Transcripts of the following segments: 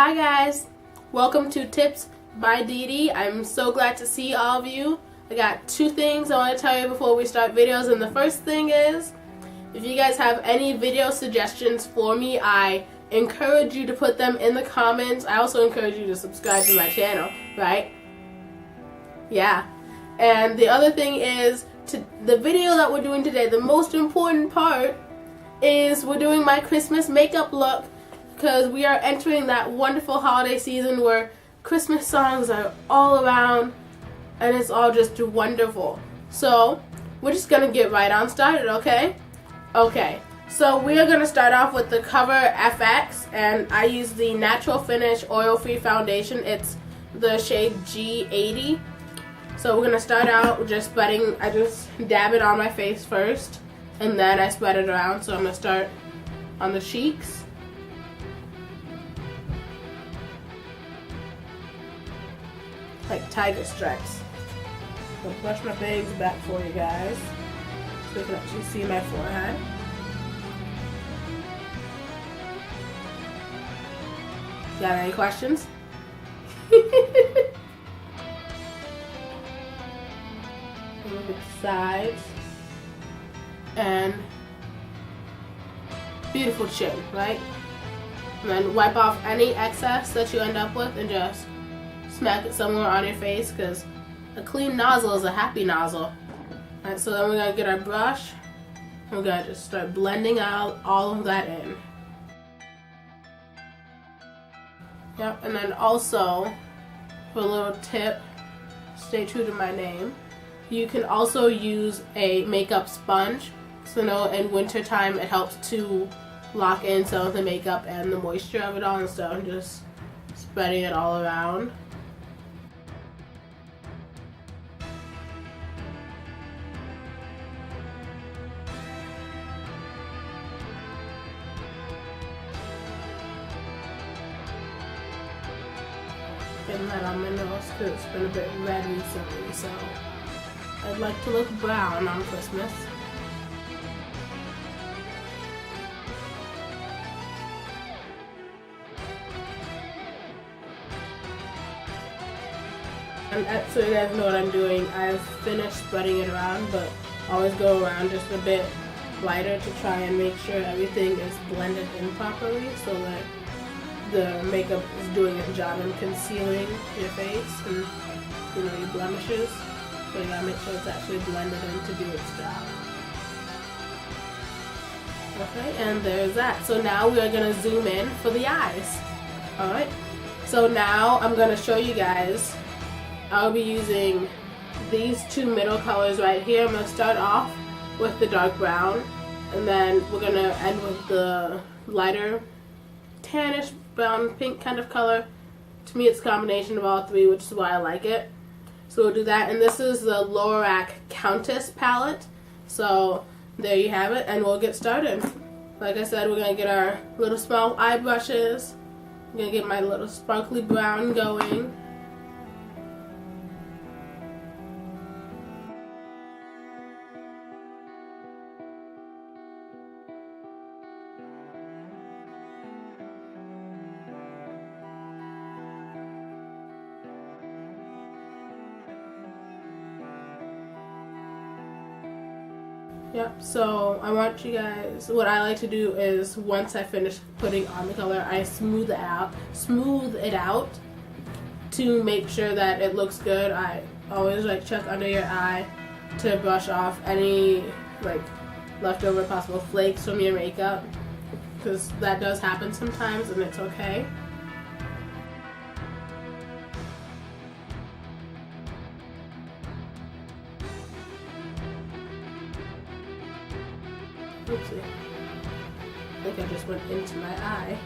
Hi guys, welcome to Tips by Dede. I'm so glad to see all of you. I got two things I want to tell you before we start videos, and the first thing is, if you guys have any video suggestions for me, I encourage you to put them in the comments. I also encourage you to subscribe to my channel, right? Yeah. And the other thing is, the video that we're doing today, the most important part is we're doing my Christmas makeup look, because we are entering that wonderful holiday season where Christmas songs are all around and it's all just wonderful. So we're just gonna get right on started, okay? Okay, so we are gonna start off with the Cover FX, and I use the Natural Finish Oil-Free Foundation. It's the shade G80. So we're gonna start out with just spreading. I just dab it on my face first, and then I spread it around. So I'm gonna start on the cheeks. Like tiger stripes. So brush my bangs back for you guys, so you can actually see my forehead. Got any questions? Look at the sides. And beautiful chin, right? And then wipe off any excess that you end up with and just smack it somewhere on your face, because a clean nozzle is a happy nozzle. Alright, so then we're going to get our brush and we're going to just start blending out all of that in. Yep, and then also, for a little tip, stay true to my name, you can also use a makeup sponge. So in winter time it helps to lock in some of the makeup and the moisture of it all, instead of just spreading it all around. Getting that on my nose because it's been a bit red recently, so I'd like to look brown on Christmas. And so you guys know what I'm doing. I've finished spreading it around, but always go around just a bit lighter to try and make sure everything is blended in properly, so that the makeup is doing its job in concealing your face and your blemishes. So you gotta make sure it's actually blended in to do its job. Okay, and there's that. So now we are gonna zoom in for the eyes. Alright, so now I'm gonna show you guys. I'll be using these two middle colors right here. I'm gonna start off with the dark brown, and then we're gonna end with the lighter tannish brown pink kind of color. To me it's a combination of all three, which is why I like it. So we'll do that, and this is the Lorac Countess palette. So there you have it, and we'll get started. Like I said, we're going to get our little small eye brushes. I'm going to get my little sparkly brown going. Yep, so I want you guys, what I like to do is, once I finish putting on the color, I smooth it out to make sure that it looks good. I always check under your eye to brush off any leftover possible flakes from your makeup, because that does happen sometimes and it's okay. Oopsie. I think I just went into my eye.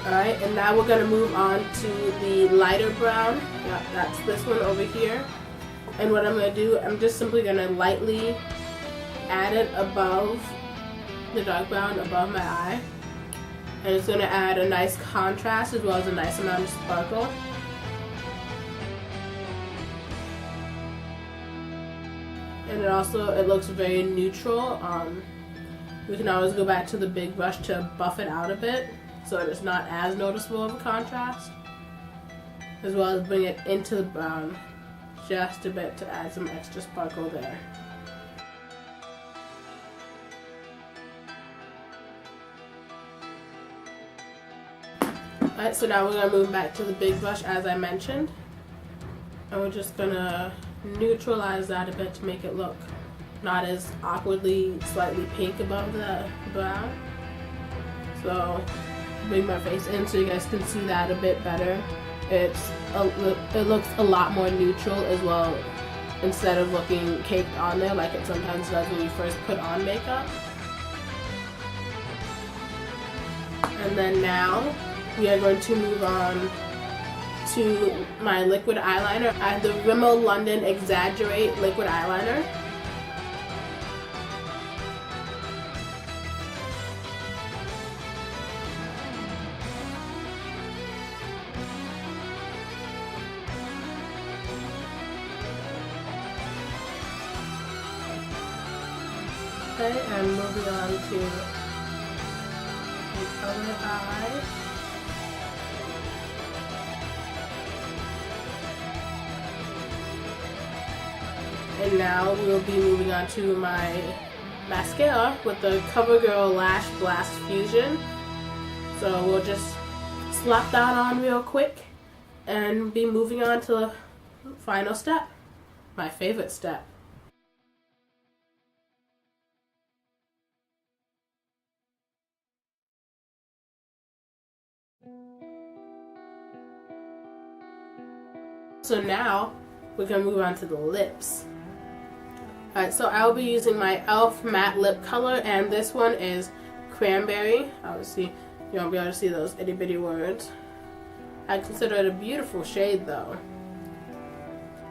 Alright, and now we're going to move on to the lighter brown. Yeah, that's this one over here. And what I'm going to do, I'm just simply going to lightly add it above the dark brown, above my eye. And it's going to add a nice contrast as well as a nice amount of sparkle. and it looks very neutral. We can always go back to the big brush to buff it out a bit so that it's not as noticeable of a contrast, as well as bring it into the brown just a bit to add some extra sparkle there. Alright, so now we're going to move back to the big brush as I mentioned, and we're just going to neutralize that a bit to make it look not as awkwardly slightly pink above the brown. So bring my face in so you guys can see that a bit better. It looks a lot more neutral as well, instead of looking caked on there like it sometimes does when you first put on makeup. And then now we are going to move on to my liquid eyeliner. I have the Rimmel London Exaggerate liquid eyeliner. Okay, and moving on to the other eye. And now we'll be moving on to my mascara with the CoverGirl Lash Blast Fusion. So we'll just slap that on real quick and be moving on to the final step, my favorite step. So now we're going to move on to the lips. Alright, so I'll be using my E.L.F. matte lip color, and this one is Cranberry. Obviously, you won't be able to see those itty bitty words. I consider it a beautiful shade though.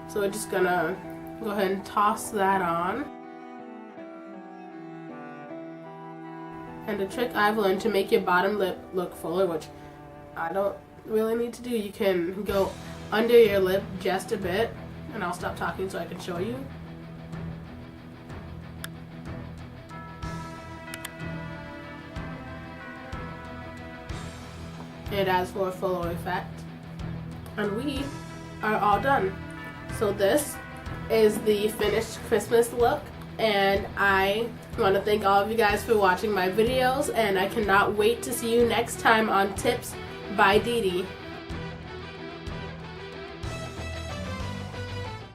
So we're just gonna go ahead and toss that on. And the trick I've learned to make your bottom lip look fuller, which I don't really need to do, you can go under your lip just a bit, and I'll stop talking so I can show you. It adds for a fuller effect. And we are all done. So this is the finished Christmas look, and I want to thank all of you guys for watching my videos, and I cannot wait to see you next time on Tips by Dede.